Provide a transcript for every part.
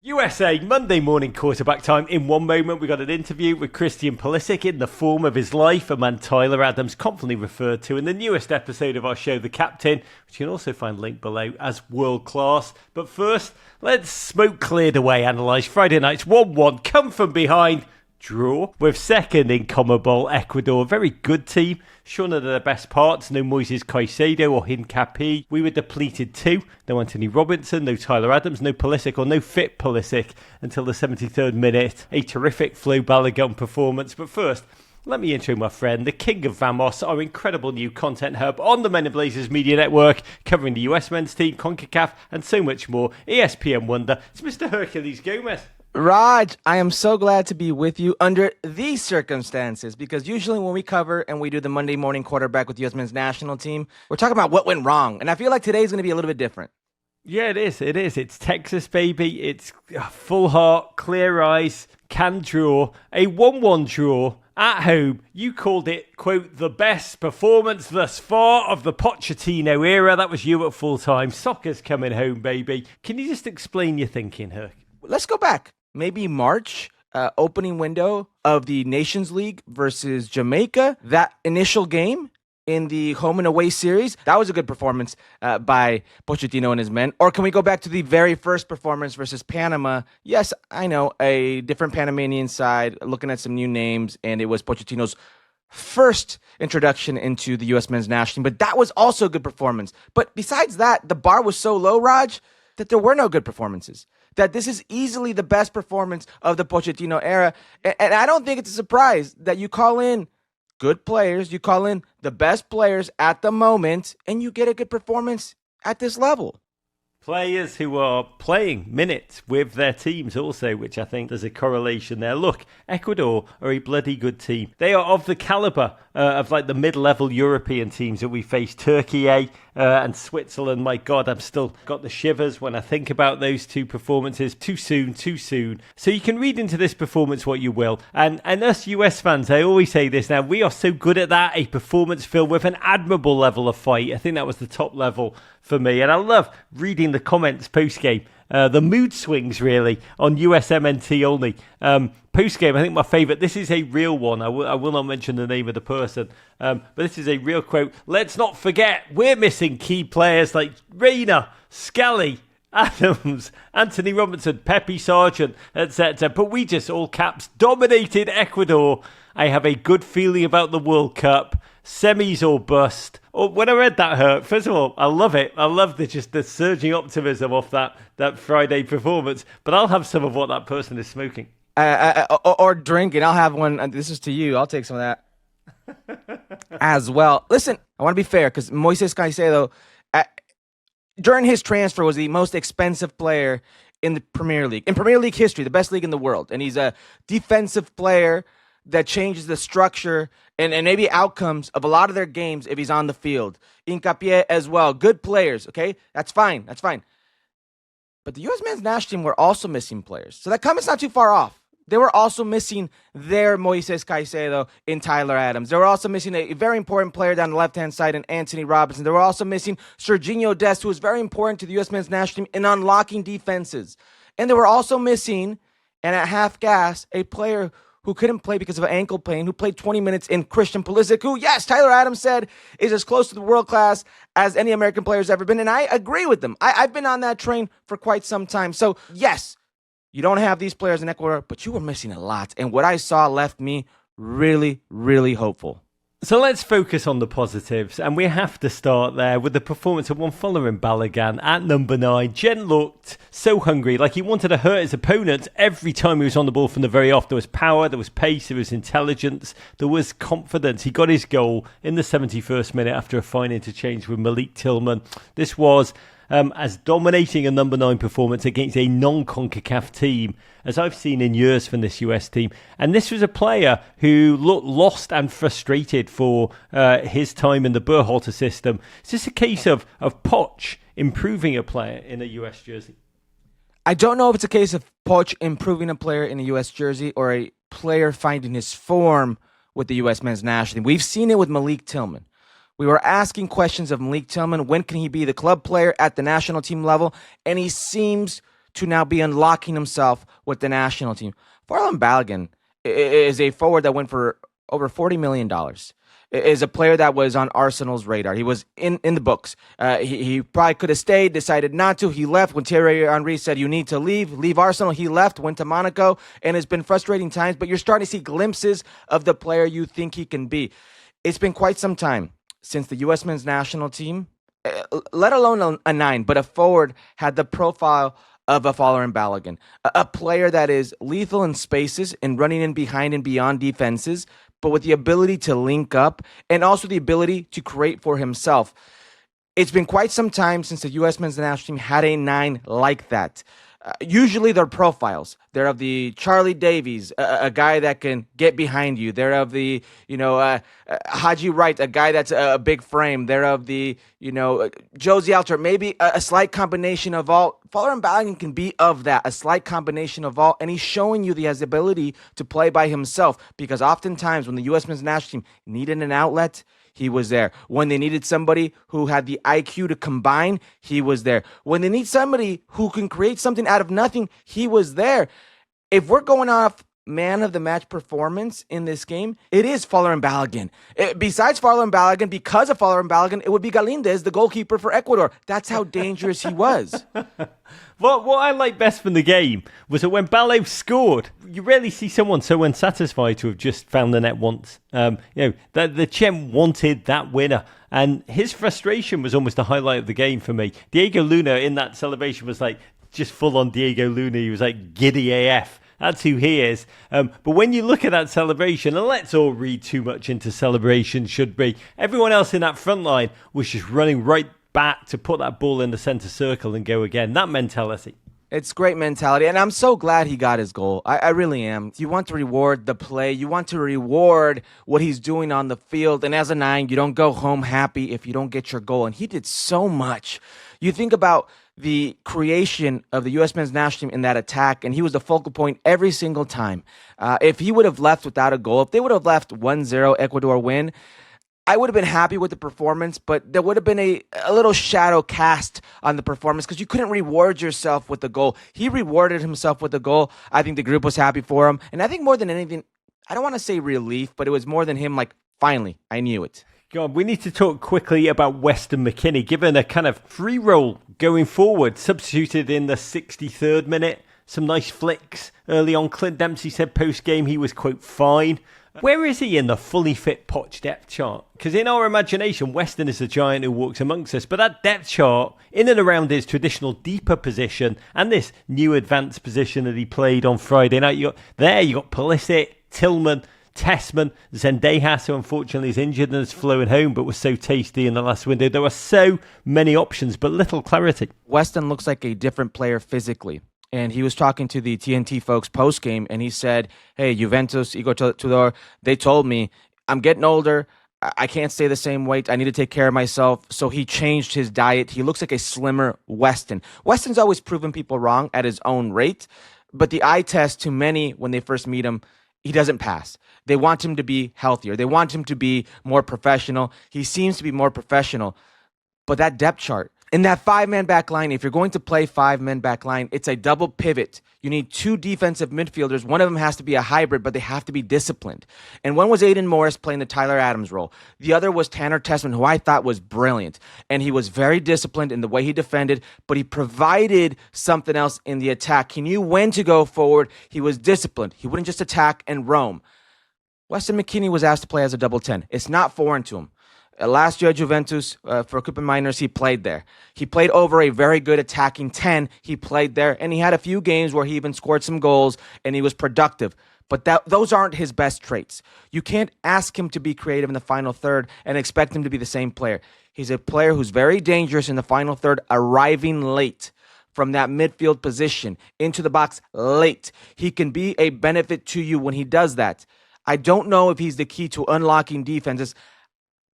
USA Monday morning quarterback time. In one moment, we got an interview with Christian Pulisic in the form of his life, a man Tyler Adams confidently referred to in the newest episode of our show, The Captain, which you can also find linked below as world class. But first, let's smoke cleared away, analyse Friday night's 1-1, come from behind, draw with second in CONMEBOL Ecuador. Very good team. Shorn of their best parts, no Moises Caicedo or Hincapié. We were depleted too. No Anthony Robinson, no Tyler Adams, no Pulisic or no fit Pulisic until the 73rd minute. A terrific Flo Balogun performance. But first, let me intro my friend, the king of Vamos, our incredible new content hub on the Men in Blazers Media Network, covering the USMNT team, CONCACAF and so much more. ESPN wonder. It's Mr. Hercules Gómez. Raj, I am so glad to be with you under these circumstances because usually when we cover and we do the Monday morning quarterback with the U.S. men's national team, we're talking about what went wrong. And I feel like today's going to be a little bit different. Yeah, it is. It is. It's Texas, baby. It's full heart, clear eyes, can draw. A 1-1 draw at home. You called it, quote, the best performance thus far of the Pochettino era. That was you at full time. Soccer's coming home, baby. Can you just explain your thinking, Herc? Let's go back. Maybe March, opening window of the Nations League versus Jamaica. That initial game in the home and away series, that was a good performance by Pochettino and his men. Or can we go back to the very first performance versus Panama? Yes, I know, a different Panamanian side, looking at some new names, and it was Pochettino's first introduction into the U.S. men's national team. But that was also a good performance. But besides that, the bar was so low, Raj, that there were no good performances. That this is easily the best performance of the Pochettino era. And I don't think it's a surprise that you call in good players, you call in the best players at the moment, and you get a good performance at this level. Players who are playing minutes with their teams also, which I think there's a correlation there. Look, Ecuador are a bloody good team. They are of the calibre of like the mid-level European teams that we face. Turkey, and Switzerland. My God, I've still got the shivers when I think about those two performances. Too soon. So you can read into this performance what you will. And us US fans, I always say this now, we are so good at that. A performance filled with an admirable level of fight. I think that was the top level for me. And I love reading the comments post-game. The mood swings, really, on USMNT only. Post-game, I think my favourite, this is a real one. I will not mention the name of the person, but this is a real quote. Let's not forget, we're missing key players like Reina, Scully, Adams, Anthony Robinson, Pepe Sargent, etc. But we just, all caps, dominated Ecuador. I have a good feeling about the World Cup. Semis or bust. When I read that, Herc, first of all, I love it. I love the surging optimism off that Friday performance. But I'll have some of what that person is smoking. Or drinking. I'll have one. This is to you. I'll take some of that as well. Listen, I want to be fair because Moises Caicedo, during his transfer, was the most expensive player in the Premier League. In Premier League history, the best league in the world. And he's a defensive player that changes the structure and maybe outcomes of a lot of their games if he's on the field. Hincapié as well. Good players, okay? That's fine. But the U.S. men's national team were also missing players. So that comment's not too far off. They were also missing their Moises Caicedo in Tyler Adams. They were also missing a very important player down the left-hand side in Anthony Robinson. They were also missing Serginho Dest, who was very important to the U.S. men's national team in unlocking defenses. And they were also missing, and at half gas, a player who couldn't play because of ankle pain, who played 20 minutes in Christian Pulisic, who, yes, Tyler Adams said is as close to the world class as any American player has ever been. And I agree with them. I've been on that train for quite some time. So, yes, you don't have these players in Ecuador, but you were missing a lot. And what I saw left me really, really hopeful. So let's focus on the positives, and we have to start there with the performance of one following Balogun at number 9. Jen looked so hungry, like he wanted to hurt his opponent every time he was on the ball from the very off. There was power, there was pace, there was intelligence, there was confidence. He got his goal in the 71st minute after a fine interchange with Malik Tillman. This was as dominating a number 9 performance against a non-CONCACAF team as I've seen in years from this US team. And this was a player who looked lost and frustrated for his time in the Berhalter system. Is this a case of Poch improving a player in a US jersey? I don't know if it's a case of Poch improving a player in a U.S. jersey or a player finding his form with the U.S. men's national team. We've seen it with Malik Tillman. We were asking questions of Malik Tillman. When can he be the club player at the national team level? And he seems to now be unlocking himself with the national team. Farland Balogun is a forward that went for over $40 million. Is a player that was on Arsenal's radar. He was in the books. He probably could have stayed, decided not to. He left when Thierry Henry said, you need to leave Arsenal. He left, went to Monaco, and it's been frustrating times, but you're starting to see glimpses of the player you think he can be. It's been quite some time since the U.S. men's national team, let alone a 9, but a forward had the profile of a Farland Balogun, a player that is lethal in spaces and running in behind and beyond defenses, but with the ability to link up and also the ability to create for himself. It's been quite some time since the U.S. men's national team had a 9 like that. Usually they're profiles. They're of the Charlie Davies, a guy that can get behind you. They're of the, Haji Wright, a guy that's a big frame. They're of the, Josie Alter, maybe a slight combination of all. Farland Balogun can be of that, a slight combination of all, and he's showing you he has the ability to play by himself, because oftentimes when the U.S. men's national team needed an outlet, he was there. When they needed somebody who had the IQ to combine, he was there. When they need somebody who can create something out of nothing, he was there. If we're going off man of the match performance in this game, it is Farland Balogun. Besides Farland Balogun, because of Farland Balogun, it would be Galíndez, the goalkeeper for Ecuador. That's how dangerous he was. What I liked best from the game was that when Balogun scored, you rarely see someone so unsatisfied to have just found the net once. The Chem wanted that winner, and his frustration was almost the highlight of the game for me. Diego Luna in that celebration was like just full on Diego Luna. He was like giddy AF. That's who he is. But when you look at that celebration, and let's all read too much into celebration, should be, everyone else in that front line was just running right back to put that ball in the centre circle and go again. That mentality. It's great mentality, and I'm so glad he got his goal. I really am. You want to reward the play. You want to reward what he's doing on the field. And as a 9, you don't go home happy if you don't get your goal. And he did so much. You think about the creation of the U.S. men's national team in that attack, and he was the focal point every single time. If he would have left without a goal, if they would have left 1-0 Ecuador win, I would have been happy with the performance, but there would have been a little shadow cast on the performance because you couldn't reward yourself with the goal. He rewarded himself with the goal. I think the group was happy for him. And I think more than anything, I don't want to say relief, but it was more than him like, finally, I knew it. God, we need to talk quickly about Weston McKennie, given a kind of free role going forward, substituted in the 63rd minute. Some nice flicks early on. Clint Dempsey said post-game he was, quote, fine. Where is he in the fully fit Poch depth chart? Because in our imagination, Weston is the giant who walks amongst us. But that depth chart, in and around his traditional deeper position and this new advanced position that he played on Friday night, you got Pulisic, Tillman, Tessman, Zendejas, who unfortunately is injured and has flown home but was so tasty in the last window. There were so many options, but little clarity. Weston looks like a different player physically. And he was talking to the TNT folks post-game, and he said, hey, Juventus, Igor Tudor, they told me, I'm getting older. I can't stay the same weight. I need to take care of myself. So he changed his diet. He looks like a slimmer Weston. Weston's always proven people wrong at his own rate, but the eye test to many when they first meet him, he doesn't pass. They want him to be healthier. They want him to be more professional. He seems to be more professional. But that depth chart, in that 5-man back line, if you're going to play 5-man back line, it's a double pivot. You need 2 defensive midfielders. One of them has to be a hybrid, but they have to be disciplined. And one was Aiden Morris playing the Tyler Adams role. The other was Tanner Tessman, who I thought was brilliant. And he was very disciplined in the way he defended, but he provided something else in the attack. He knew when to go forward. He was disciplined. He wouldn't just attack and roam. Weston McKennie was asked to play as a double 10. It's not foreign to him. Last year at Juventus, for Copa Minors, he played there. He played over a very good attacking 10. He played there, and he had a few games where he even scored some goals, and he was productive. But those aren't his best traits. You can't ask him to be creative in the final third and expect him to be the same player. He's a player who's very dangerous in the final third, arriving late from that midfield position into the box late. He can be a benefit to you when he does that. I don't know if he's the key to unlocking defenses.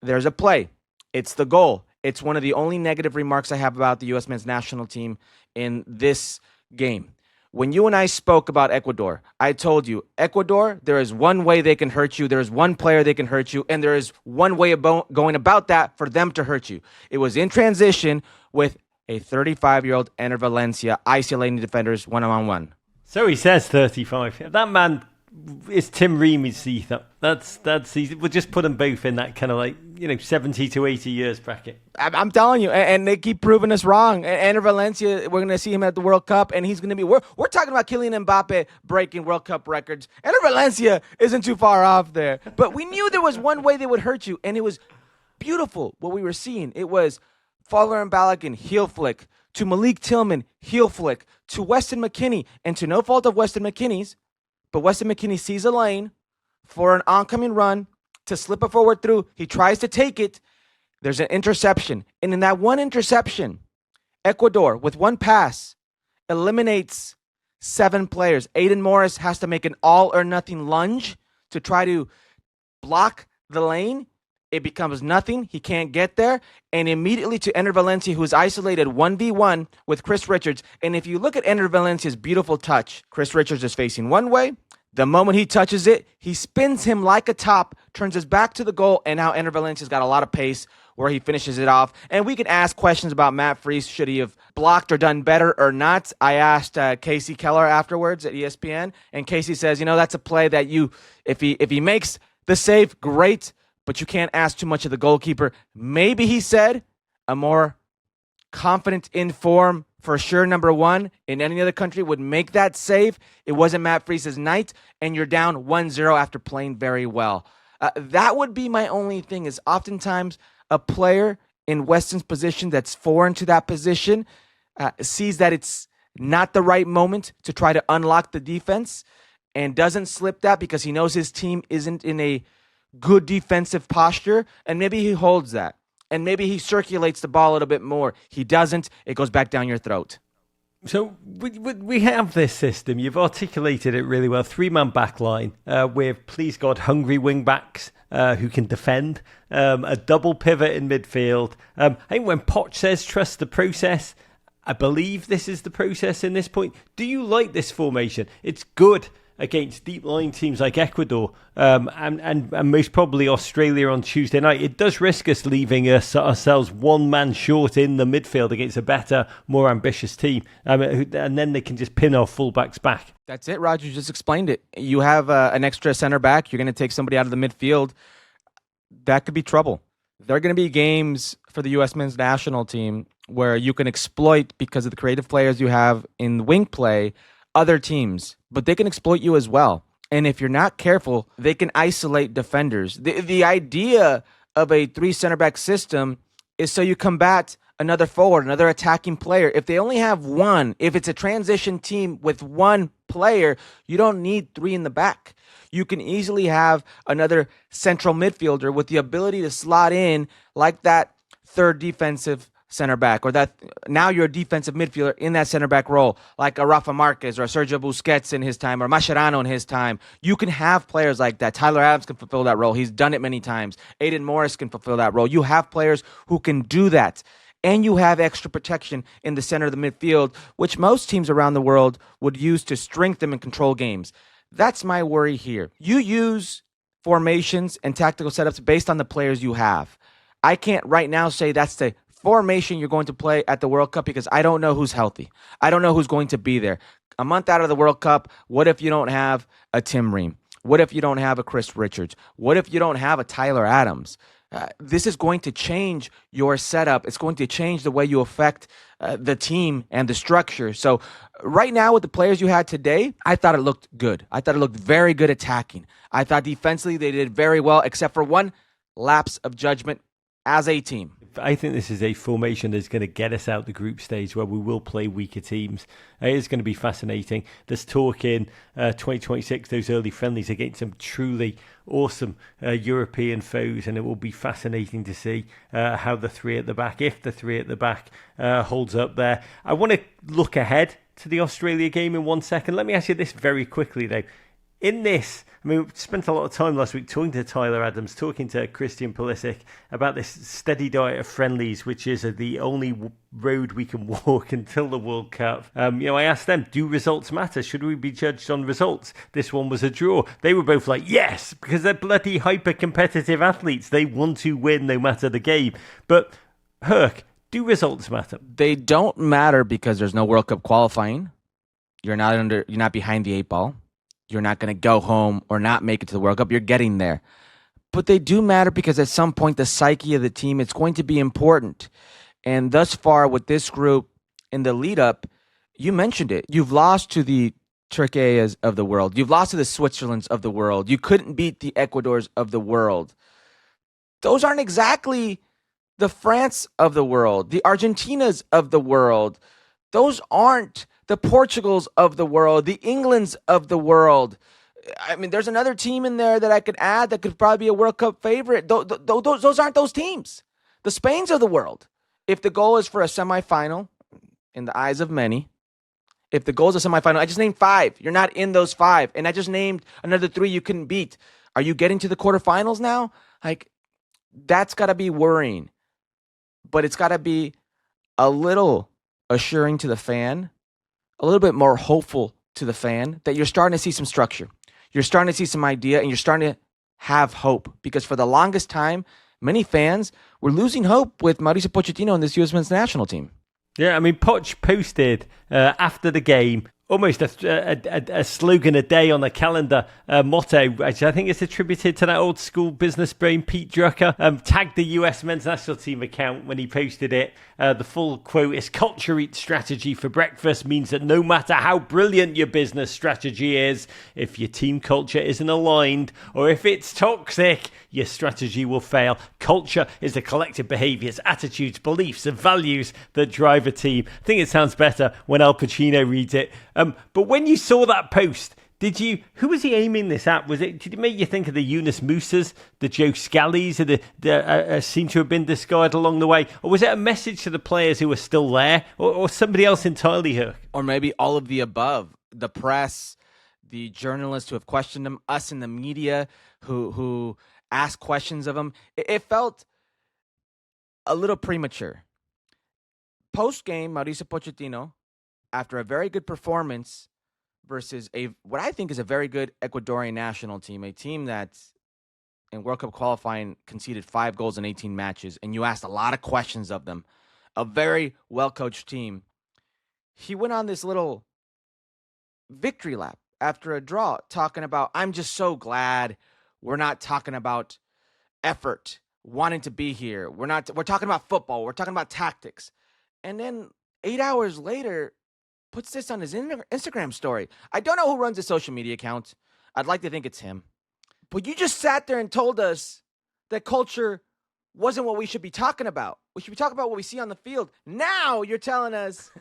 There's a play. It's the goal. It's one of the only negative remarks I have about the U.S. men's national team in this game. When you and I spoke about Ecuador, I told you, Ecuador, there is one way they can hurt you. There is one player they can hurt you. And there is one way of going about that for them to hurt you. It was in transition with a 35-year-old Enner Valencia isolating defenders one-on-one. So he says 35. That man is Tim Reamy's Ethan. That's easy. We'll just put them both in that kind of 70 to 80 years bracket. I'm telling you, and they keep proving us wrong. Enner Valencia, we're going to see him at the World Cup, and he's going to be. We're talking about Kylian Mbappe breaking World Cup records. Enner Valencia isn't too far off there. But we knew there was one way they would hurt you, and it was beautiful what we were seeing. It was Fowler Balogun, heel flick, to Malik Tillman, heel flick, to Weston McKennie, and to no fault of Weston McKennie's, but Weston McKennie sees a lane for an oncoming run to slip a forward through. He tries to take it. There's an interception. And in that one interception, Ecuador, with one pass, eliminates 7 players. Aiden Morris has to make an all-or-nothing lunge to try to block the lane. It becomes nothing. He can't get there. And immediately to Enner Valencia, who is isolated 1v1 with Chris Richards. And if you look at Enner Valencia's beautiful touch, Chris Richards is facing one way. The moment he touches it, he spins him like a top, turns his back to the goal, and now Enner Valencia's got a lot of pace where he finishes it off. And we can ask questions about Matt Freese. Should he have blocked or done better or not? I asked Casey Keller afterwards at ESPN, and Casey says, that's a play that if he makes the save, great, but you can't ask too much of the goalkeeper. Maybe, he said, a more confident, in form, for sure, number one in any other country would make that save. It wasn't Matt Freese's night, and you're down 1-0 after playing very well. That would be my only thing, is oftentimes a player in Weston's position that's foreign to that position sees that it's not the right moment to try to unlock the defense and doesn't slip that because he knows his team isn't in a good defensive posture, and maybe he holds that. And maybe he circulates the ball a little bit more. He doesn't. It goes back down your throat. So we have this system. You've articulated it really well. 3-man back line with, please God, hungry wing-backs who can defend. A double pivot in midfield. I think when Poch says trust the process, I believe this is the process in this point. Do you like this formation? It's good against deep-lying teams like Ecuador and most probably Australia on Tuesday night. It does risk us leaving ourselves one man short in the midfield against a better, more ambitious team. And then they can just pin our fullbacks back. That's it, Roger. You just explained it. You have an extra center back. You're going to take somebody out of the midfield. That could be trouble. There are going to be games for the U.S. men's national team where you can exploit, because of the creative players you have in wing play, other teams, but they can exploit you as well. And if you're not careful, they can isolate defenders. The idea of a 3 center back system is so you combat another forward, another attacking player. If they only have one, if it's a transition team with one player, you don't need 3 in the back. You can easily have another central midfielder with the ability to slot in like that third defensive center back, or that now you're a defensive midfielder in that center back role, like a Rafa Marquez or a Sergio Busquets in his time, or Mascherano in his time. You can have players like that. Tyler Adams can fulfill that role. He's done it many times. Aiden Morris can fulfill that role. You have players who can do that. And you have extra protection in the center of the midfield, which most teams around the world would use to strengthen and control games. That's my worry here. You use formations and tactical setups based on the players you have. I can't right now say that's the formation you're going to play at the World Cup because I don't know who's healthy. I don't know who's going to be there. A month out of the World Cup, what if you don't have a Tim Ream? What if you don't have a Chris Richards? What if you don't have a Tyler Adams? This is going to change your setup. It's going to change the way you affect the team and the structure. So right now with the players you had today, I thought it looked good. I thought it looked very good attacking. I thought defensively they did very well, except for one lapse of judgment as a team. I think this is a formation that's going to get us out the group stage where we will play weaker teams. It is going to be fascinating. There's talk in 2026, those early friendlies against some truly awesome European foes, and it will be fascinating to see how the 3 at the back, if the 3 at the back holds up there. I want to look ahead to the Australia game in 1 second. Let me ask you this very quickly, though. In this, we spent a lot of time last week talking to Tyler Adams, talking to Christian Pulisic about this steady diet of friendlies, which is the only road we can walk until the World Cup. I asked them, do results matter? Should we be judged on results? This one was a draw. They were both like, yes, because they're bloody hyper-competitive athletes. They want to win no matter the game. But, Herc, Do results matter? They don't matter because there's no World Cup qualifying. You're not behind the 8 ball. You're not going to go home or not make it to the World Cup. You're getting there. But they do matter because at some point the psyche of the team, it's going to be important. And thus far with this group in the lead up, you mentioned it. You've lost to the Turkeys of the world. You've lost to the Switzerlands of the world. You couldn't beat the Ecuadors of the world. Those aren't exactly the France of the world, the Argentinas of the world. Those aren't the Portugals of the world, the Englands of the world. I mean, there's another team in there that I could add that could probably be a World Cup favorite. Those aren't those teams. The Spains of the world. If the goal is for a semifinal, in the eyes of many, if the goal is a semifinal, I just named 5. You're not in those 5. And I just named another 3 you couldn't beat. Are you getting to the quarterfinals now? Like, that's got to be worrying. But it's got to be a little assuring to the fan, a little bit more hopeful to the fan that you're starting to see some structure. You're starting to see some idea, and you're starting to have hope. Because for the longest time, many fans were losing hope with Mauricio Pochettino and this U.S. men's national team. Yeah, I mean, Poch posted after the game almost a slogan a day on the calendar motto, which I think is attributed to that old school business brain Pete Drucker. Tagged the US men's national team account when he posted it. The full quote is, "Culture eats strategy for breakfast," means that no matter how brilliant your business strategy is, if your team culture isn't aligned or if it's toxic, your strategy will fail. Culture is the collective behaviours, attitudes, beliefs and values that drive a team. I think it sounds better when Al Pacino reads it. But when you saw that post, who was he aiming this at? Did it make you think of the Yunus Musas, the Joe Scallies, that seem to have been discarded along the way? Or was it a message to the players who are still there? Or somebody else entirely, Herc? Or maybe all of the above. The press, the journalists who have questioned him, us in the media who ask questions of him. It felt a little premature. Post-game, Mauricio Pochettino, after a very good performance versus what I think is a very good Ecuadorian national team, a team that in World Cup qualifying conceded 5 goals in 18 matches, and you asked a lot of questions of them, a very well-coached team. He went on this little victory lap after a draw, talking about, I'm just so glad we're not talking about effort, wanting to be here. We're talking about football. We're talking about tactics. And then 8 hours later, puts this on his Instagram story. I don't know who runs his social media account. I'd like to think it's him. But you just sat there and told us that culture wasn't what we should be talking about. We should be talking about what we see on the field. Now you're telling us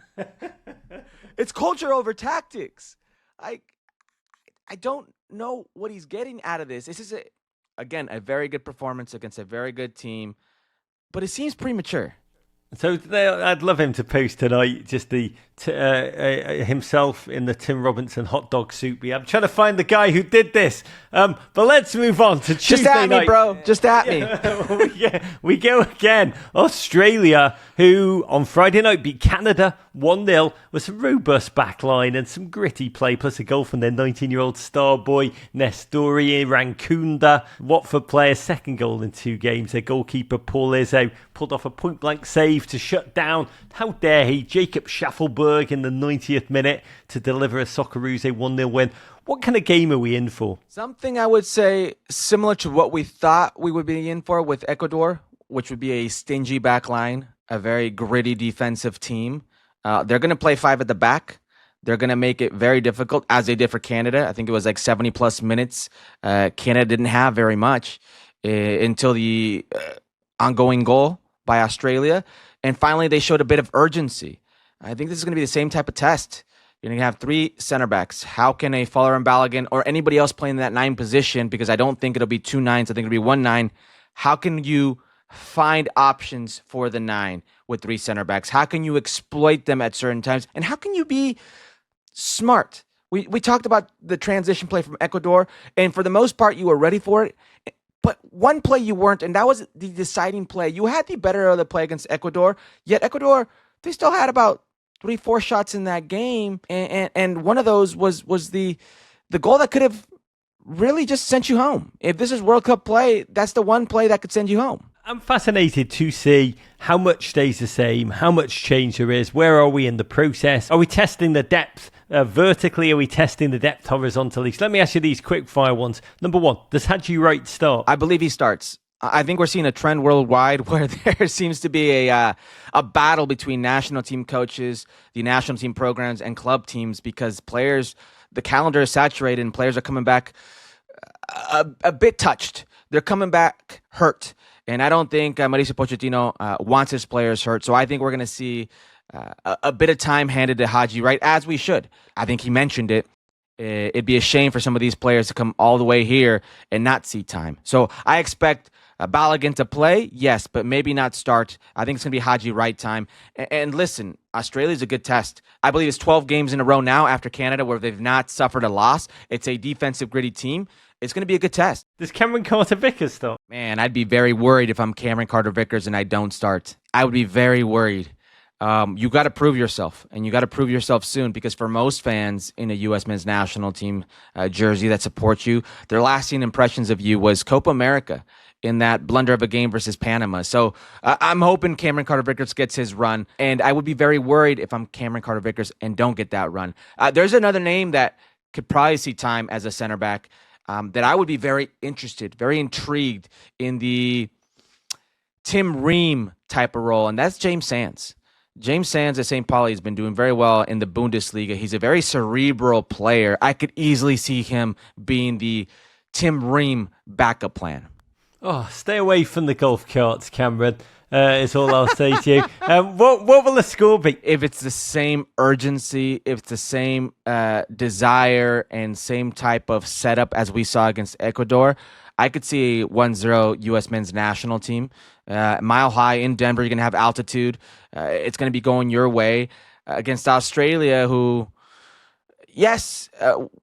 it's culture over tactics. I don't know what he's getting out of this. This is, again, a very good performance against a very good team. But it seems premature. So I'd love him to post tonight just himself in the Tim Robinson hot dog soup. I'm trying to find the guy who did this. But let's move on to Tuesday night. Just at me, bro. Just at me. We go again. Australia, who on Friday night beat Canada 1-0 with some robust backline and some gritty play, plus a goal from their 19-year-old star boy, Nestori Rankunda. Watford player's second goal in 2 games. Their goalkeeper, Paul Izzo, pulled off a point-blank save to shut down, how dare he, Jacob Schaffelberg in the 90th minute to deliver a Socceroos 1-0 win. What kind of game are we in for? Something I would say similar to what we thought we would be in for with Ecuador, which would be a stingy back line, a very gritty defensive team. They're going to play 5 at the back. They're going to make it very difficult, as they did for Canada. I think it was like 70-plus minutes. Canada didn't have very much until the ongoing goal by Australia. And finally, they showed a bit of urgency. I think this is going to be the same type of test. You're going to have 3 center backs. How can a Fowler and Balogun or anybody else playing in that 9 position, because I don't think it'll be 2 9s, I think it'll be 1 9. How can you find options for the 9 with 3 center backs? How can you exploit them at certain times? And how can you be smart? We talked about the transition play from Ecuador, and for the most part, you were ready for it. But one play you weren't, and that was the deciding play. You had the better of the play against Ecuador, yet Ecuador, they still had about 3-4 shots in that game, and one of those was the goal that could have really just sent you home. If this is World Cup play, that's the one play that could send you home. I'm fascinated to see how much stays the same, how much change there is. Where are we in the process? Are we testing the depth vertically? Are we testing the depth horizontally? So let me ask you these quick fire ones. Number one, does Haji Wright start? I believe he starts. I think we're seeing a trend worldwide where there seems to be a battle between national team coaches, the national team programs, and club teams because players, the calendar is saturated and players are coming back a bit touched. They're coming back hurt. And I don't think Mauricio Pochettino wants his players hurt. So I think we're going to see a bit of time handed to Haji Wright, as we should. I think he mentioned it. It'd be a shame for some of these players to come all the way here and not see time. So I expect Balogun to play, yes, but maybe not start. I think it's going to be Haji Wright time. And listen, Australia's a good test. I believe it's 12 games in a row now after Canada where they've not suffered a loss. It's a defensive, gritty team. It's going to be a good test. Does Cameron Carter-Vickers start? Man, I'd be very worried if I'm Cameron Carter-Vickers and I don't start. I would be very worried. You got to prove yourself, and you got to prove yourself soon because for most fans in a U.S. men's national team jersey that supports you, their lasting impressions of you was Copa America in that blunder of a game versus Panama. So I'm hoping Cameron Carter-Vickers gets his run, and I would be very worried if I'm Cameron Carter-Vickers and don't get that run. There's another name that could probably see time as a center back that I would be very interested, very intrigued in the Tim Ream type of role, and that's James Sands. James Sands at St. Pauli has been doing very well in the Bundesliga. He's a very cerebral player. I could easily see him being the Tim Ream backup plan. Oh, stay away from the golf carts, Cameron. Is all I'll say to you. What will the score be? If it's the same urgency, if it's the same desire and same type of setup as we saw against Ecuador, I could see a 1-0 U.S. men's national team. Mile high in Denver, you're going to have altitude. It's going to be going your way against Australia, who, yes,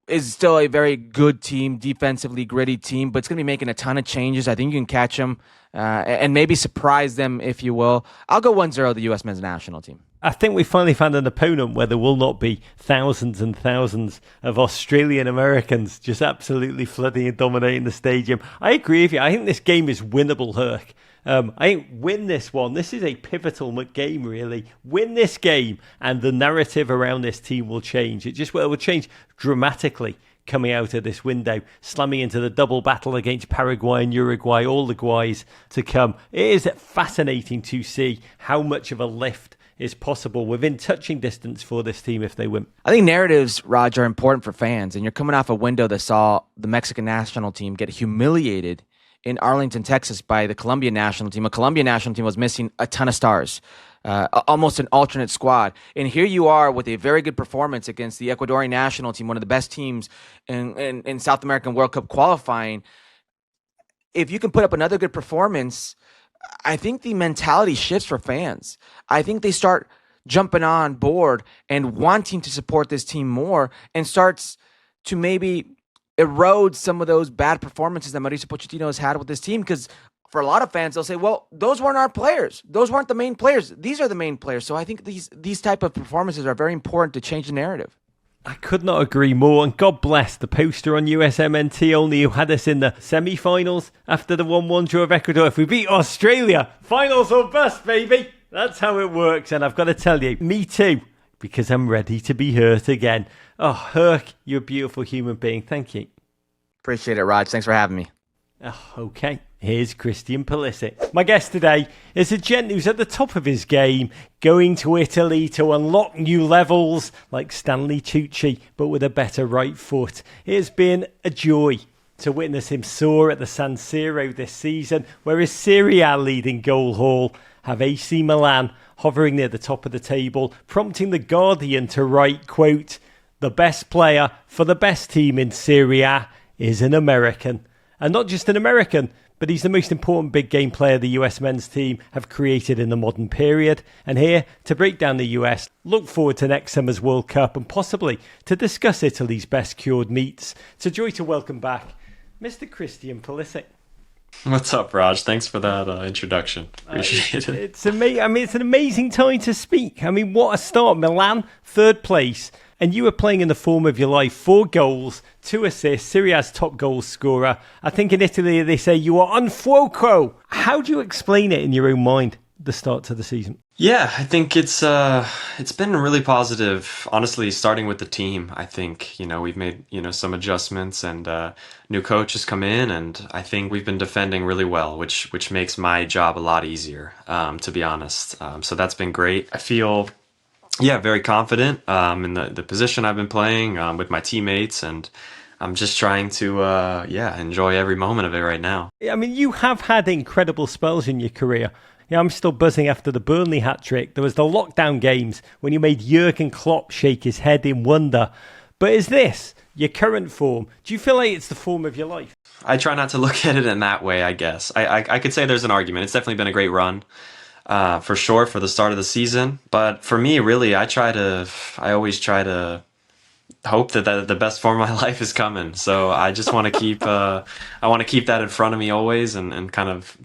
is still a very good team, defensively gritty team, but it's going to be making a ton of changes. I think you can catch them and maybe surprise them, if you will. I'll go 1-0 the U.S. men's national team. I think we finally found an opponent where there will not be thousands and thousands of Australian Americans just absolutely flooding and dominating the stadium. I agree with you. I think this game is winnable, Herc. I think win this one. This is a pivotal game, really. Win this game, and the narrative around this team will change. It will change dramatically coming out of this window, slamming into the double battle against Paraguay and Uruguay, all the guys to come. It is fascinating to see how much of a lift is possible within touching distance for this team if they win. I think narratives, Raj, are important for fans, and you're coming off a window that saw the Mexican national team get humiliated in Arlington, Texas by the Colombian national team. A Colombian national team was missing a ton of stars, almost an alternate squad. And here you are with a very good performance against the Ecuadorian national team, one of the best teams in South American World Cup qualifying. If you can put up another good performance, I think the mentality shifts for fans. I think they start jumping on board and wanting to support this team more and starts to maybe erode some of those bad performances that Mauricio Pochettino has had with this team. Because for a lot of fans, they'll say, well, those weren't our players. Those weren't the main players. These are the main players. So I think these type of performances are very important to change the narrative. I could not agree more, and God bless the poster on USMNT only who had us in the semi-finals after the 1-1 draw of Ecuador. If we beat Australia, finals or bust, baby. That's how it works, and I've got to tell you, me too, because I'm ready to be hurt again. Oh, Herc, you're a beautiful human being. Thank you. Appreciate it, Raj. Thanks for having me. Oh, okay. Here's Christian Pulisic. My guest today is a gent who's at the top of his game, going to Italy to unlock new levels like Stanley Tucci, but with a better right foot. It's been a joy to witness him soar at the San Siro this season, where his Serie A leading goal haul have AC Milan hovering near the top of the table, prompting The Guardian to write, quote, "The best player for the best team in Serie A is an American." And not just an American, but he's the most important big game player the US men's team have created in the modern period. And here to break down the US, look forward to next summer's World Cup and possibly to discuss Italy's best cured meats. It's a joy to welcome back Mr. Christian Pulisic. What's up, Raj? Thanks for that introduction. Appreciate it. It's amazing. I mean, it's an amazing time to speak. I mean, what a start. Milan, third place. and you were playing in the form of your life. 4 goals, 2 assists, Serie A's top goal scorer. I think in Italy they say you are on fuoco. How do you explain it in your own mind, the start to the season? Yeah, I think it's been really positive. Honestly, starting with the team, I think we've made some adjustments, and new coach has come in, and I think we've been defending really well, which makes my job a lot easier, to be honest. So that's been great. I feel very confident in the position I've been playing with my teammates, and I'm just trying to enjoy every moment of it right now. I mean, you have had incredible spells in your career. Yeah, I'm still buzzing after the Burnley hat-trick. There was the lockdown games when you made Jurgen Klopp shake his head in wonder. But is this your current form? Do you feel like it's the form of your life? I try not to look at it in that way, I guess. I could say there's an argument. It's definitely been a great run, for sure, for the start of the season. But for me, really, I always try to hope that the best form of my life is coming. So I just want to keep that in front of me always, and kind of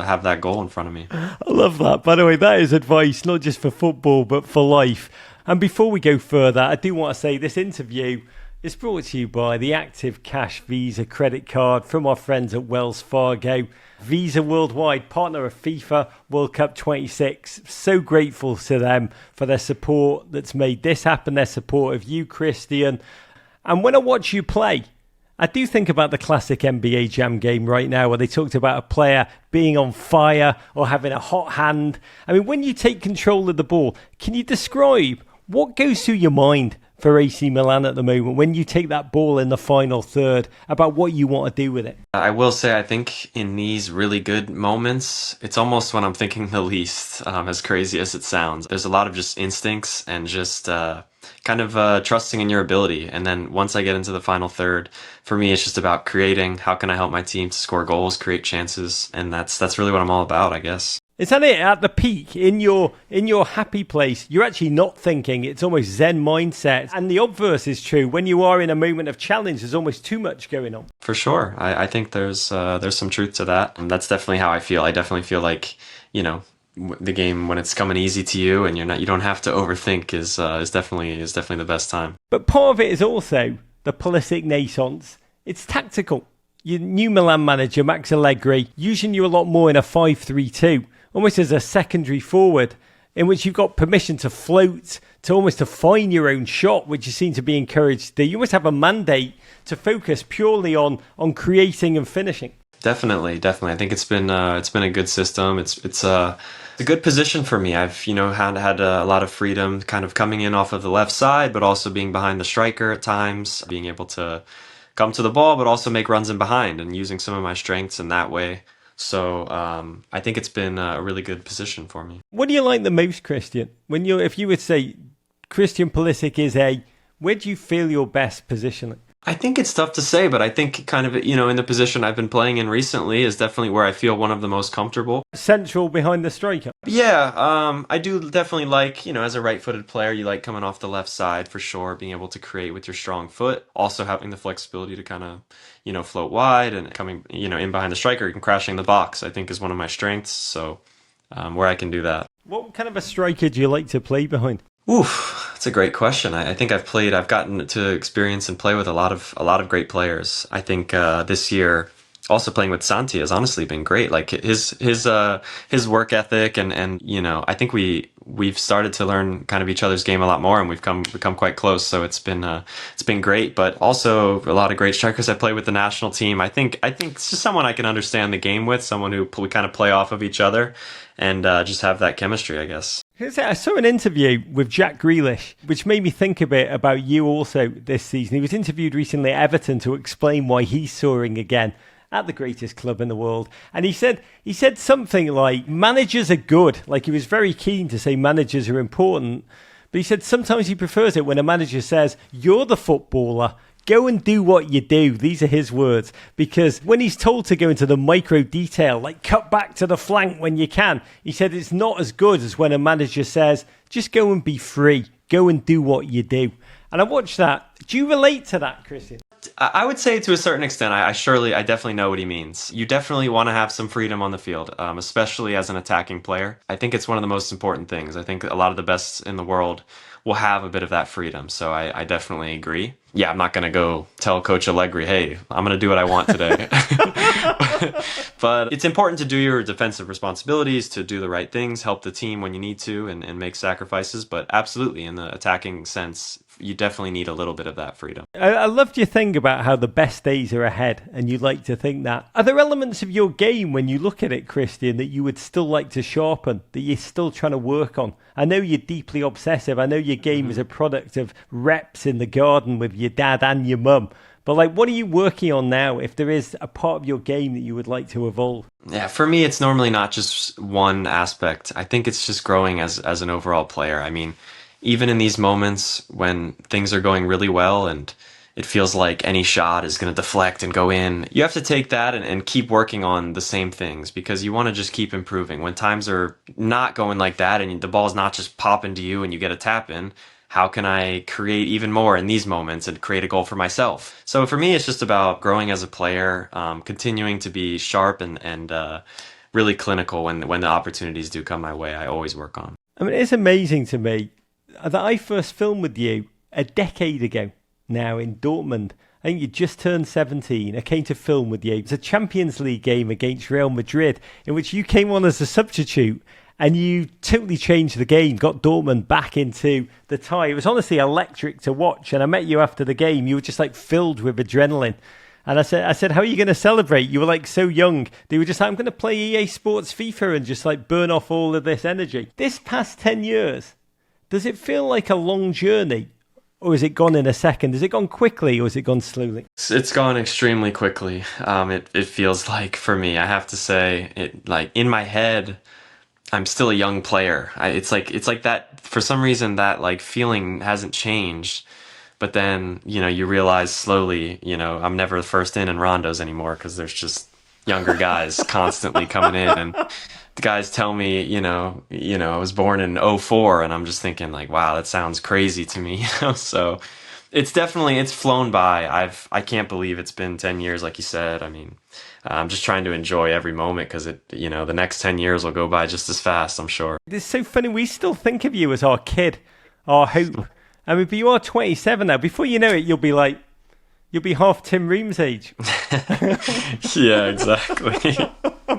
have that goal in front of me. I love that. By the way, that is advice not just for football but for life. And before we go further, I do want to say this interview is brought to you by the Active Cash Visa credit card from our friends at Wells Fargo. Visa Worldwide, partner of FIFA World Cup 26. So grateful to them for their support that's made this happen, their support of you, Christian. And when I watch you play, I do think about the classic NBA Jam game right now where they talked about a player being on fire or having a hot hand. I mean, when you take control of the ball, can you describe what goes through your mind for AC Milan at the moment when you take that ball in the final third, about what you want to do with it? I will say, I think in these really good moments, it's almost when I'm thinking the least, as crazy as it sounds. There's a lot of just instincts and just trusting in your ability. And then once I get into the final third, for me, it's just about creating. How can I help my team to score goals, create chances? And that's really what I'm all about, I guess. Is that it? At the peak, in your happy place, you're actually not thinking. It's almost Zen mindset. And the obverse is true. When you are in a moment of challenge, there's almost too much going on. For sure. I think there's some truth to that. And that's definitely how I feel. I definitely feel like, the game, when it's coming easy to you and you don't have to overthink, is definitely the best time. But part of it is also the Pulisic naissance. It's tactical. Your new Milan manager, Max Allegri, using you a lot more in a 5-3-2. Almost as a secondary forward, in which you've got permission to float, to almost to find your own shot, which you seem to be encouraged to do. You almost have a mandate to focus purely on creating and finishing. Definitely. I think it's been a good system. It's a good position for me. I've had a lot of freedom, kind of coming in off of the left side, but also being behind the striker at times, being able to come to the ball, but also make runs in behind, and using some of my strengths in that way. So I think it's been a really good position for me. What do you like the most, Christian? If you would say Christian Pulisic is where do you feel your best positioning? I think it's tough to say, but I think kind of, in the position I've been playing in recently is definitely where I feel one of the most comfortable. Central behind the striker? Yeah, I do definitely like, as a right-footed player, you like coming off the left side for sure, being able to create with your strong foot, also having the flexibility to kind of, float wide and coming, in behind the striker and crashing the box, I think is one of my strengths, so where I can do that. What kind of a striker do you like to play behind? Oof, that's a great question. I think I've gotten to experience and play with a lot of great players. I think this year, also playing with Santi has honestly been great. Like his work ethic and I think we've started to learn kind of each other's game a lot more, and we've become quite close. So it's been great. But also a lot of great strikers I play with the national team. I think it's just someone I can understand the game with, someone who we kind of play off of each other, and just have that chemistry, I guess. I saw an interview with Jack Grealish, which made me think a bit about you also this season. He was interviewed recently at Everton to explain why he's soaring again at the greatest club in the world. And he said something like, managers are good. Like, he was very keen to say managers are important. But he said sometimes he prefers it when a manager says, you're the footballer, go and do what you do. These are his words. Because when he's told to go into the micro detail, like cut back to the flank when you can, he said it's not as good as when a manager says, just go and be free. Go and do what you do. And I watched that. Do you relate to that, Christian? I would say to a certain extent, I definitely know what he means. You definitely want to have some freedom on the field, especially as an attacking player. I think it's one of the most important things. I think a lot of the best in the world will have a bit of that freedom. So I definitely agree. Yeah, I'm not going to go tell Coach Allegri, hey, I'm going to do what I want today. But it's important to do your defensive responsibilities, to do the right things, help the team when you need to, and make sacrifices. But absolutely, in the attacking sense, you definitely need a little bit of that freedom. I loved your thing about how the best days are ahead, and you like to think that. Are there elements of your game, when you look at it, Christian, that you would still like to sharpen, that you're still trying to work on? I know you're deeply obsessive. I know your game is a product of reps in the garden with your dad and your mum. But like, what are you working on now, if there is a part of your game that you would like to evolve? Yeah, for me, it's normally not just one aspect. I think it's just growing as an overall player. I mean, even in these moments when things are going really well and it feels like any shot is going to deflect and go in, you have to take that and keep working on the same things, because you want to just keep improving. When times are not going like that and the ball's not just popping to you and you get a tap in, how can I create even more in these moments and create a goal for myself? So for me, it's just about growing as a player, continuing to be sharp and really clinical when the opportunities do come my way. I always work on. I mean, it's amazing to me that I first filmed with you a decade ago now in Dortmund. I think you just turned 17. I came to film with you. It was a Champions League game against Real Madrid in which you came on as a substitute and you totally changed the game, got Dortmund back into the tie. It was honestly electric to watch. And I met you after the game. You were just like filled with adrenaline. And I said, how are you going to celebrate? You were like so young. They were just like, I'm going to play EA Sports FIFA and just like burn off all of this energy. This past 10 years, does it feel like a long journey, or has it gone in a second? Has it gone quickly, or has it gone slowly? It's gone extremely quickly. It feels like, for me, I have to say, it like in my head, I'm still a young player. It's like that, for some reason, that like feeling hasn't changed. But then, you realize slowly, I'm never first in rondos anymore, because there's just younger guys constantly coming in, and the guys tell me, I was born in '04, and I'm just thinking like, wow, that sounds crazy to me. So it's flown by. I can't believe it's been 10 years, like you said. I mean, I'm just trying to enjoy every moment, because the next 10 years will go by just as fast, I'm sure. It's so funny. We still think of you as our kid, our hope. I mean, but you are 27 now. Before you know it, you'll be half Tim Ream's age. Yeah, exactly.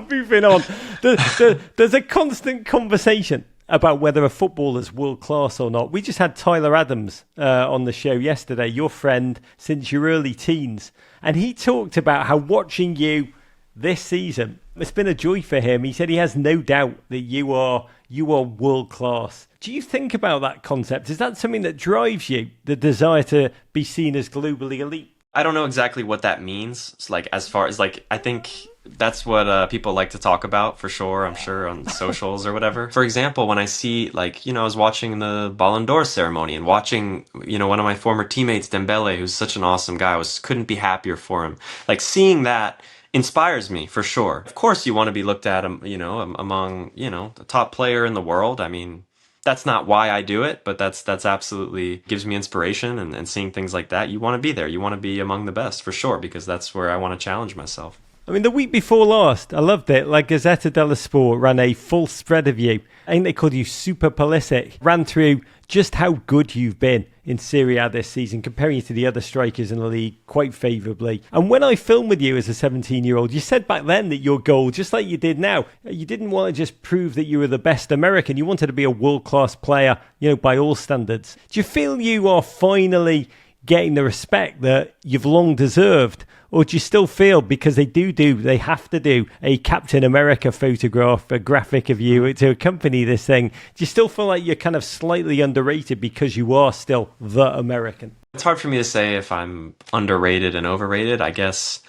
Moving on. There's a constant conversation about whether a footballer's world class or not. We just had Tyler Adams on the show yesterday, your friend since your early teens. And he talked about how watching you this season, it's been a joy for him. He said he has no doubt that you are world class. Do you think about that concept? Is that something that drives you, the desire to be seen as globally elite? I don't know exactly what that means. It's like, as far as like, I think that's what people like to talk about, for sure, I'm sure, on socials or whatever. For example, when I see, like, I was watching the Ballon d'Or ceremony and watching, one of my former teammates, Dembele, who's such an awesome guy, couldn't be happier for him. Like, seeing that inspires me, for sure. Of course, you want to be looked at, among, the top player in the world. I mean, that's not why I do it, but that's absolutely gives me inspiration, and seeing things like that, you want to be there. You want to be among the best, for sure, because that's where I want to challenge myself. I mean, the week before last, I loved it. Like, Gazzetta dello Sport ran a full spread of you. I think they called you Super Pulisic. Ran through just how good you've been in Serie A this season, comparing you to the other strikers in the league quite favourably. And when I filmed with you as a 17-year-old, you said back then that your goal, just like you did now, you didn't want to just prove that you were the best American. You wanted to be a world-class player, by all standards. Do you feel you are finally getting the respect that you've long deserved? Or do you still feel, because they have to do a Captain America photograph, a graphic of you to accompany this thing, do you still feel like you're kind of slightly underrated because you are still the American? It's hard for me to say if I'm underrated and overrated. I guess,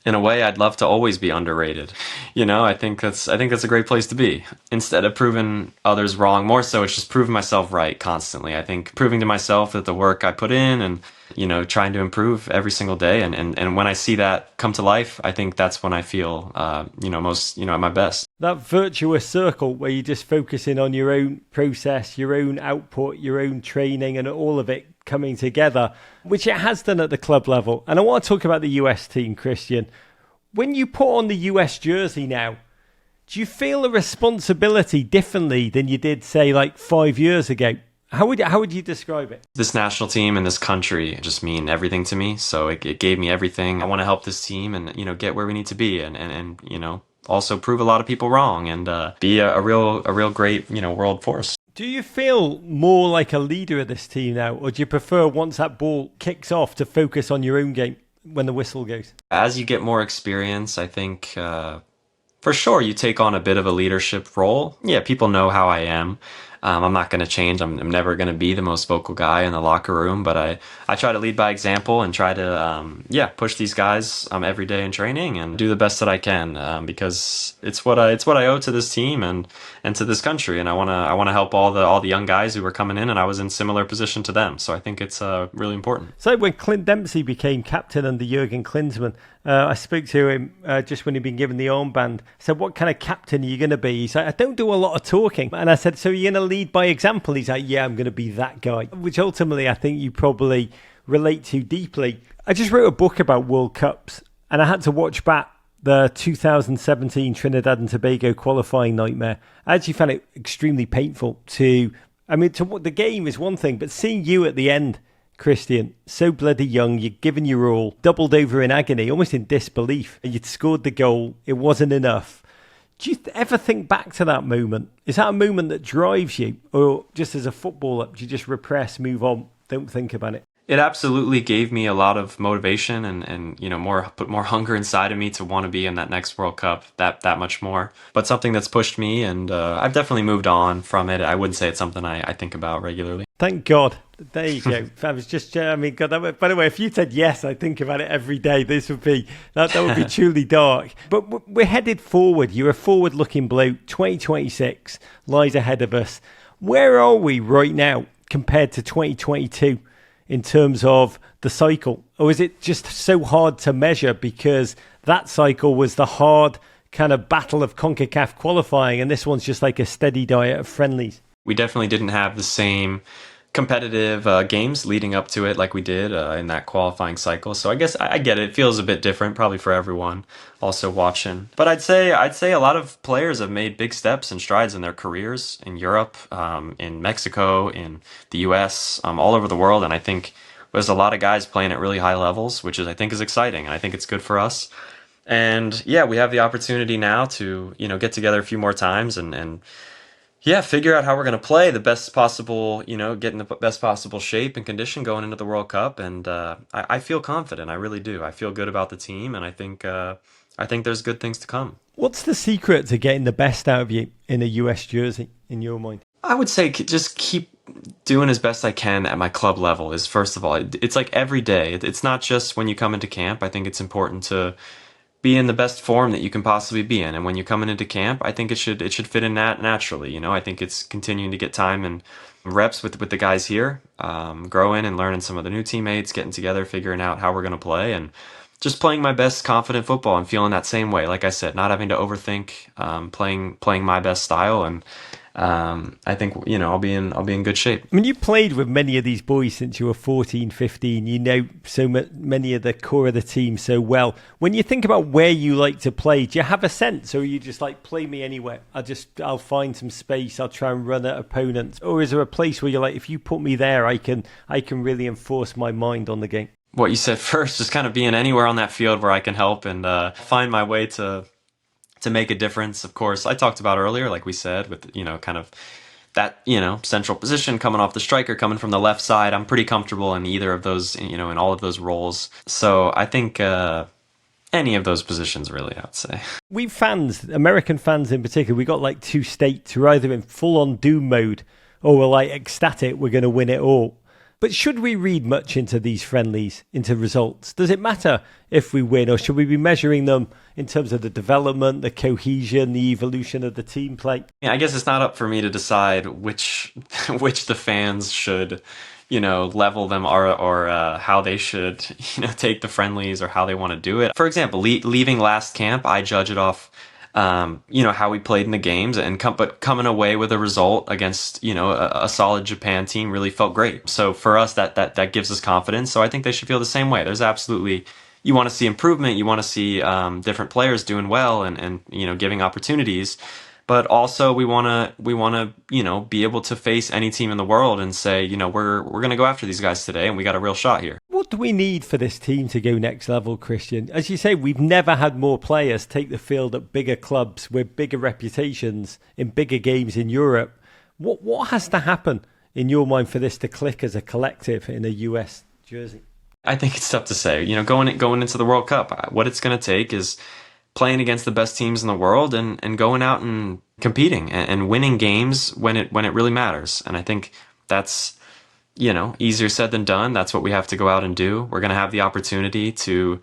in a way, I'd love to always be underrated. I think that's a great place to be. Instead of proving others wrong, more so it's just proving myself right constantly. I think proving to myself that the work I put in and trying to improve every single day. And when I see that come to life, I think that's when I feel, most, at my best. That virtuous circle where you're just focusing on your own process, your own output, your own training, and all of it coming together, which it has done at the club level. And I want to talk about the US team, Christian. When you put on the US jersey now, do you feel a responsibility differently than you did, say, like 5 years ago? How would you describe it? This national team and this country just mean everything to me. So it gave me everything. I want to help this team and, get where we need to be and also prove a lot of people wrong and be a real great, world force. Do you feel more like a leader of this team now, or do you prefer once that ball kicks off to focus on your own game when the whistle goes? As you get more experience, I think for sure you take on a bit of a leadership role. Yeah, people know how I am. I'm not going to change. I'm never going to be the most vocal guy in the locker room, but I try to lead by example and try to push these guys every day in training and do the best that I can because it's what I owe to this team and to this country, and I want to help all the young guys who were coming in, and I was in similar position to them, so I think it's really important. So when Clint Dempsey became captain under Jurgen Klinsmann, I spoke to him just when he'd been given the armband. I said, "What kind of captain are you going to be?" He's like, "I don't do a lot of talking." And I said, "So you're going to lead by example?" He's like, "Yeah, I'm going to be that guy," which ultimately I think you probably relate to deeply. I just wrote a book about World Cups, and I had to watch back the 2017 Trinidad and Tobago qualifying nightmare. I actually found it extremely painful to the game is one thing, but seeing you at the end, Christian, so bloody young, you'd given your all, doubled over in agony, almost in disbelief. You'd scored the goal, it wasn't enough. Do you ever think back to that moment? Is that a moment that drives you? Or just as a footballer, do you just repress, move on, don't think about it? It absolutely gave me a lot of motivation and put more hunger inside of me to want to be in that next World Cup that much more. But something that's pushed me, and I've definitely moved on from it. I wouldn't say it's something I think about regularly. Thank God. There you go. I was just, God, by the way, if you said yes, I think about it every day. This would be, that would be truly dark. But we're headed forward. You're a forward-looking bloke. 2026 lies ahead of us. Where are we right now compared to 2022 in terms of the cycle? Or is it just so hard to measure because that cycle was the hard kind of battle of CONCACAF qualifying and this one's just like a steady diet of friendlies? We definitely didn't have the same competitive games leading up to it like we did in that qualifying cycle. So I guess I get it. It feels a bit different probably for everyone also watching. But I'd say a lot of players have made big steps and strides in their careers in Europe, in Mexico, in the US, all over the world. And I think there's a lot of guys playing at really high levels, which I think is exciting. And I think it's good for us. And yeah, we have the opportunity now to, get together a few more times and figure out how we're going to play the best possible, get in the best possible shape and condition going into the World Cup. And I feel confident. I really do. I feel good about the team. And I think there's good things to come. What's the secret to getting the best out of you in a US jersey, in your mind? I would say just keep doing as best I can at my club level is, first of all, it's like every day. It's not just when you come into camp. I think it's important to be in the best form that you can possibly be in. And when you're coming into camp, I think it should fit in naturally. I think it's continuing to get time and reps with the guys here, growing and learning some of the new teammates, getting together, figuring out how we're going to play, and just playing my best confident football and feeling that same way. Like I said, not having to overthink, playing my best style. And I think, I'll be in good shape. I mean, you played with many of these boys since you were 14, 15. You know so many of the core of the team so well. When you think about where you like to play, do you have a sense, or are you just like, play me anywhere? I'll find some space. I'll try and run at opponents. Or is there a place where you're like, if you put me there, I can really enforce my mind on the game? What you said first, just kind of being anywhere on that field where I can help and find my way to make a difference. Of course, I talked about earlier, like we said, with, kind of that, central position, coming off the striker, coming from the left side. I'm pretty comfortable in either of those, in all of those roles. So I think any of those positions, really, I'd say. We fans, American fans in particular, we got like two states. We're either in full-on doom mode or we're like ecstatic, we're going to win it all. But should we read much into these friendlies, into results? Does it matter if we win, or should we be measuring them in terms of the development, the cohesion, the evolution of the team play? Yeah, I guess it's not up for me to decide which the fans should, level them or how they should, take the friendlies or how they want to do it. For example, leaving last camp, I judge it off how we played in the games, but coming away with a result against, a solid Japan team really felt great. So for us, that gives us confidence. So I think they should feel the same way. There's absolutely, you want to see improvement. You want to see different players doing well and giving opportunities. but also we want to be able to face any team in the world and say, we're going to go after these guys today, and we got a real shot here. What do we need for this team to go next level, Christian? As you say, we've never had more players take the field at bigger clubs with bigger reputations in bigger games in Europe. What has to happen in your mind for this to click as a collective in a US jersey? I think it's tough to say. Going into the World Cup, what it's going to take is playing against the best teams in the world and going out and competing and winning games when it really matters. And I think that's easier said than done. That's what we have to go out and do. We're going to have the opportunity to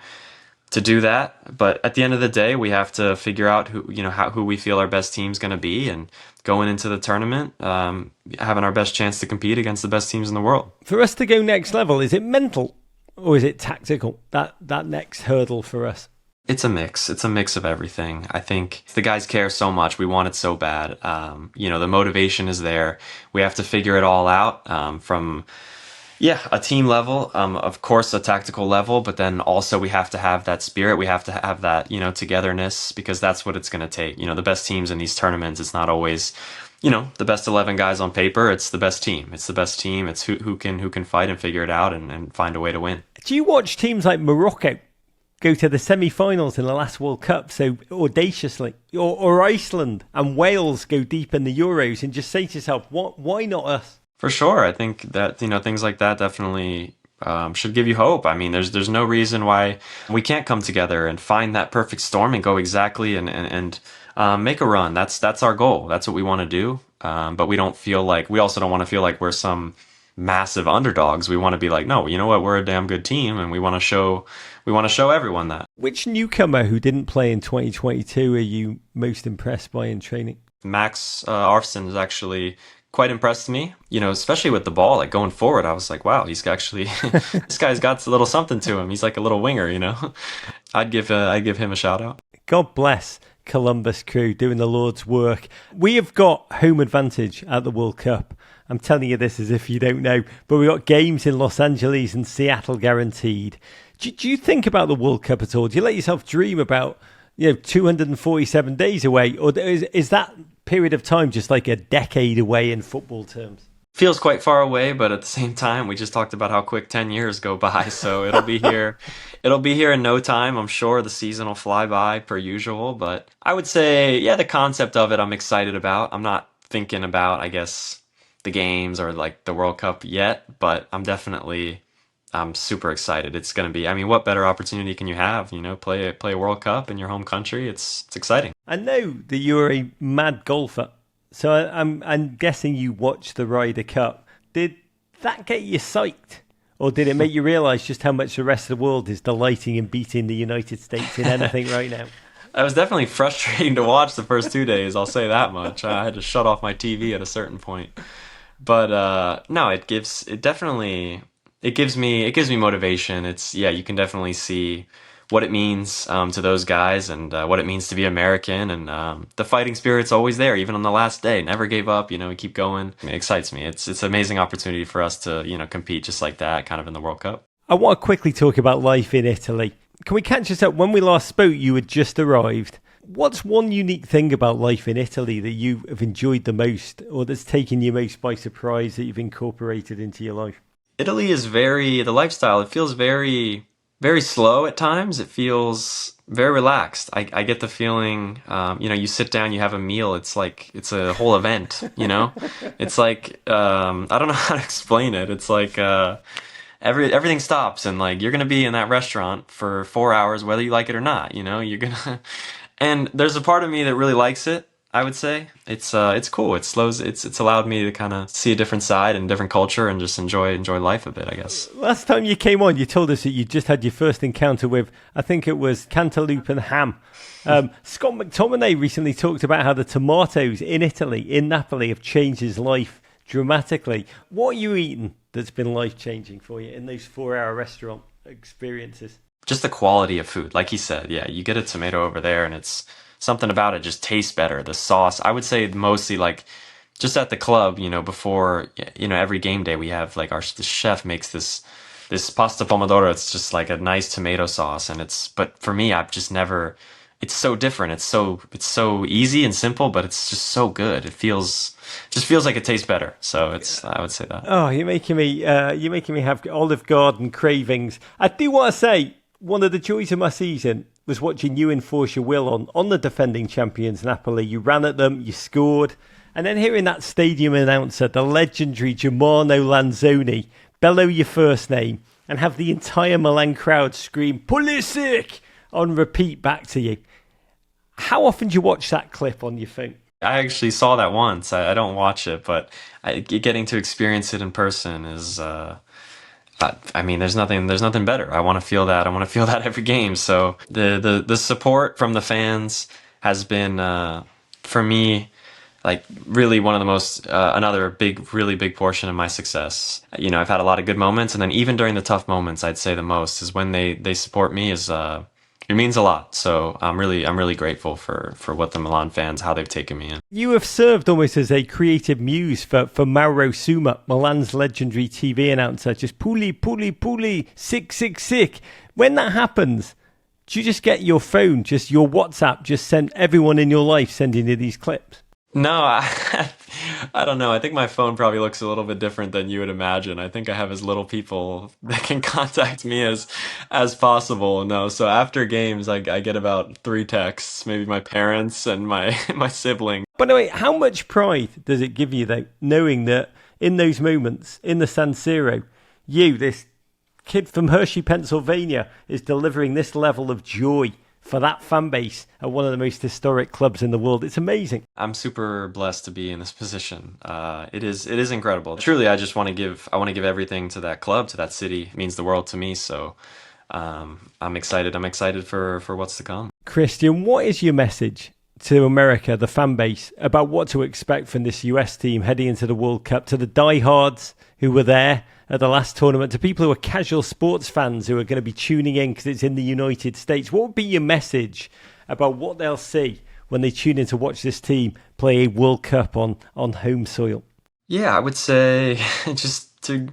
do that, but at the end of the day, we have to figure out who we feel our best team's going to be, and going into the tournament, having our best chance to compete against the best teams in the world. For us to go next level, is it mental or is it tactical? That next hurdle for us. It's a mix. It's a mix of everything. I think the guys care so much. We want it so bad. The motivation is there. We have to figure it all out from a team level, of course, a tactical level, but then also we have to have that spirit. We have to have that, togetherness, because that's what it's going to take. The best teams in these tournaments, it's not always, the best 11 guys on paper. It's the best team. It's the best team. It's who can fight and figure it out and find a way to win. Do you watch teams like Morocco go to the semi-finals in the last World Cup so audaciously, or Iceland and Wales go deep in the Euros, and just say to yourself, why not us? For sure. I think that, things like that definitely should give you hope. I mean, there's no reason why we can't come together and find that perfect storm and go exactly and make a run. That's our goal. That's what we want to do. But we also don't want to feel like we're some massive underdogs. We want to be like, no, you know what? We're a damn good team, and we want to show everyone that. Which newcomer who didn't play in 2022 are you most impressed by in training? Max Arfsen is actually quite impressed me, especially with the ball, like going forward. I was like, wow, he's actually, this guy's got a little something to him. He's like a little winger, I'd give him a shout out. God bless Columbus crew doing the Lord's work. We have got home advantage at the World Cup. I'm telling you this as if you don't know, but we've got games in Los Angeles and Seattle guaranteed. Do you think about the World Cup at all? Do you let yourself dream about 247 days away, or is that period of time just like a decade away in football terms? Feels quite far away, but at the same time, we just talked about how quick 10 years go by, so it'll be here. It'll be here in no time. I'm sure the season will fly by per usual, but I would say, the concept of it I'm excited about. I'm not thinking about, I guess, the games or like the World Cup yet, but I'm super excited. It's going to be, what better opportunity can you have? Play a World Cup in your home country. It's exciting. I know that you're a mad golfer, so I'm guessing you watched the Ryder Cup. Did that get you psyched? Or did it make you realise just how much the rest of the world is delighting in beating the United States in anything right now? It was definitely frustrating to watch the first 2 days, I'll say that much. I had to shut off my TV at a certain point. But no, it gives me motivation. You can definitely see what it means to those guys and what it means to be American, and the fighting spirit's always there, even on the last day. Never gave up, we keep going. It excites me. It's an amazing opportunity for us to, compete just like that, kind of in the World Cup. I want to quickly talk about life in Italy. Can we catch us up? When we last spoke, you had just arrived. What's one unique thing about life in Italy that you have enjoyed the most, or that's taken you most by surprise that you've incorporated into your life? Italy is the lifestyle, it feels very, very slow at times. It feels very relaxed. I get the feeling, you sit down, you have a meal. It's like, it's a whole event, It's like, I don't know how to explain it. It's like, everything stops, and like, you're going to be in that restaurant for 4 hours, whether you like it or not, you're going to, and there's a part of me that really likes it. I would say it's cool. It's allowed me to kind of see a different side and different culture and just enjoy life a bit, I guess. Last time you came on, you told us that you just had your first encounter with, I think it was cantaloupe and ham. Scott McTominay recently talked about how the tomatoes in Italy, in Napoli, have changed his life dramatically. What are you eating that's been life-changing for you in those 4-hour restaurant experiences? Just the quality of food. Like he said, you get a tomato over there and it's something about it just tastes better. The sauce, I would say mostly like just at the club, before, every game day we have like the chef makes this pasta pomodoro. It's just like a nice tomato sauce. But for me, I've just never it's so different. It's so easy and simple, but it's just so good. Just feels like it tastes better. So I would say that. Oh, you're making me have Olive Garden cravings. I do want to say one of the joys of my season was watching you enforce your will on the defending champions Napoli. You ran at them, you scored, and then hearing that stadium announcer, the legendary Germano Lanzoni, bellow your first name and have the entire Milan crowd scream Pulisic on repeat back to you. How often do you watch that clip on your phone? I actually saw that once. I don't watch it, but getting to experience it in person is. I mean, there's nothing better. I want to feel that. I want to feel that every game. So the support from the fans has been for me like really one of the most another really big portion of my success. You know, I've had a lot of good moments, and then even during the tough moments, I'd say the most is when they support me is. It means a lot. So I'm really grateful for what the Milan fans, how they've taken me in. You have served almost as a creative muse for Mauro Suma, Milan's legendary TV announcer. Just Puli, sick. When that happens, do you just get your phone, just your WhatsApp, just send everyone in your life sending you these clips? No, I don't know. I think my phone probably looks a little bit different than you would imagine. I think I have as little people that can contact me as possible. No, so after games, I get about 3 texts, maybe my parents and my sibling. By the way, how much pride does it give you, though, knowing that in those moments, in the San Siro, you, this kid from Hershey, Pennsylvania, is delivering this level of joy for that fan base at one of the most historic clubs in the world? It's amazing. I'm super blessed to be in this position. It is incredible. Truly, I want to give everything to that club, to that city. It means the world to me. So I'm excited. I'm excited for what's to come. Christian, what is your message to America, the fan base, about what to expect from this US team heading into the World Cup, to the diehards who were there at the last tournament, to people who are casual sports fans who are going to be tuning in because it's in the United States? What would be your message about what they'll see when they tune in to watch this team play a World Cup on home soil? Yeah, I would say just to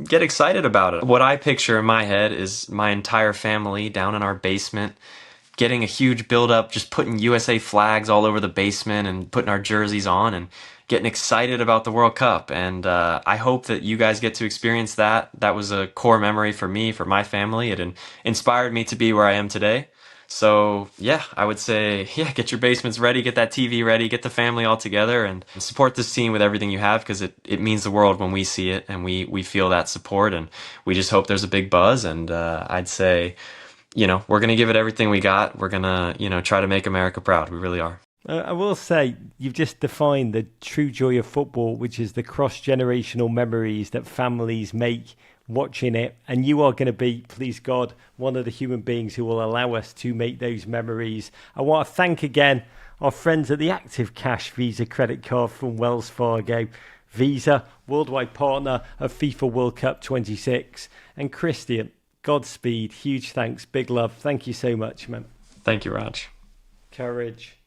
get excited about it. What I picture in my head is my entire family down in our basement, getting a huge build-up, just putting USA flags all over the basement and putting our jerseys on and getting excited about the World Cup. And I hope that you guys get to experience that. That was a core memory for me, for my family. It inspired me to be where I am today. So yeah, I would say, get your basements ready, get that TV ready, get the family all together, and support this team with everything you have, because it means the world when we see it and we feel that support, and we just hope there's a big buzz. And I'd say, we're going to give it everything we got. We're going to, try to make America proud. We really are. I will say, you've just defined the true joy of football, which is the cross-generational memories that families make watching it. And you are going to be, please God, one of the human beings who will allow us to make those memories. I want to thank again our friends at the Active Cash Visa credit card from Wells Fargo. Visa, worldwide partner of FIFA World Cup 26. And Christian, Godspeed, huge thanks, big love. Thank you so much, man. Thank you, Raj. Courage.